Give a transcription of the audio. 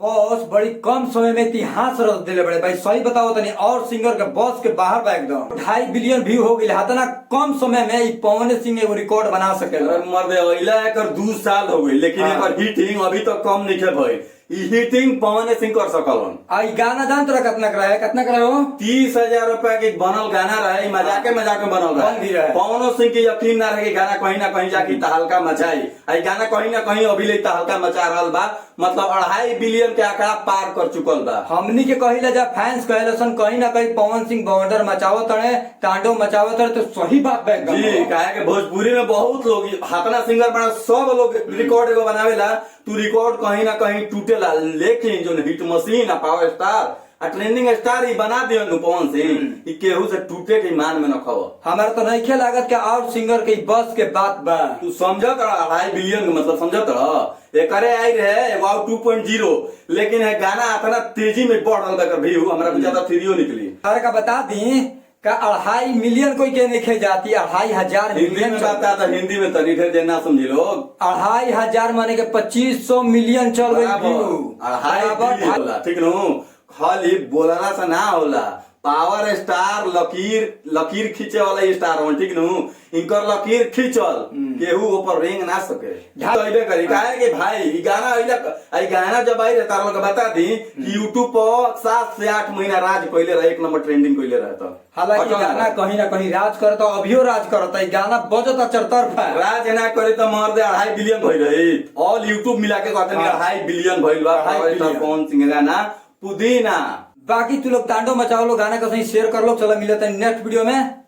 Boss बड़ी कम समय में इतिहास रच दिले बड़े भाई। सही बताओ तनी, और सिंगर के बॉस के बाहर बा एकदम। 2.5 बिलियन व्यू हो गई हतना कम समय में। ई पवन सिंह एगो रिकॉर्ड बना सकेला। मर्दे अइला एकर 2 साल हो गई, लेकिन एकर हिटिंग अभी तक कम नहीं भइल। ई हिटिंग पवन सिंह कर सकलन। आई गाना जान तोरा कितना कराया, कितना कराया हो? 30,000 रुपया के बनल गाना रहे, मजाक में बनल बन भी रहे। पवन सिंह के यकीन ना रहे कि गाना कहीं ना कहीं जाके तहलका मचाई। आई गाना कहीं ना कहीं अभी ले तहलका मचा रहल बा। मतलब 2.5 बिलियन के आंकड़ा पार कर चुकल बा। हमनी के कहिला जा फैंस कहलसन कहीं ना कहीं पवन सिंह बॉर्डर मचावत रहे, तांडव मचावत रहे, तो सही बात बा एकदम। जी, काहे के भोजपुरी में बहुत लोग हाथना सिंगर बना, सब लोग रिकॉर्ड एगो बनावेला। तू रिकॉर्ड कहीं ना कहीं टूटेला, लेकिन जो हिट मशीन आ पावर स्टार आ ट्रेंडिंग स्टार ही बना दियो पवन सिंह। ई केहू से टूटे के ईमान में न खव। हमारा तो नहीं खे लागत के और सिंगर के बस के बात बा। तू समझत रहा 2.5 बिलियन का मतलब समझत रहा। एकरे आई रहे वाव 2.0, लेकिन है गाना इतना तेजी में बढ़ रहा है व्यू, हमरा ज्यादा 3 निकली। अरे का बता दी का 2.5 मिलियन कोई के नहीं जाती, 2.5 हिंदी मिलियन में बात था, हिंदी में तनी ढेर देना समझी लोग। 2.5 माने के 2500 मिलियन चल गई व्यू। 2.5 होला, ठीक नु। खाली बोलना से ना होला, पावर स्टार लकीर खींचे वाला स्टार हो, ठीक नु। इनकर लकीर खींचल केहू ऊपर रेंग ना सके। ढाइबे करी काहे कि भाई ई गाना जब आई रहे तार लोग बता दी कि यूट्यूब पर 7 से 8 महीना राज कइले रहे, 1 नंबर ट्रेंडिंग कइले रहता। हालांकि गाना कहीं ना कहीं राज करता, अभियो राज करता। ई गाना बजता चरतरफा। राज ना करे तो मर दे 2.5 बिलियन भइल रही। ऑल यूट्यूब मिला के कहते हैं 2.5 बिलियन भइल बा। पावर स्टार पवन सिंह गाना पुदीना। बाकी तू लोग तांडव मचाओ लो, गाना का सही शेयर कर लो। चलो मिलते हैं नेक्स्ट वीडियो में।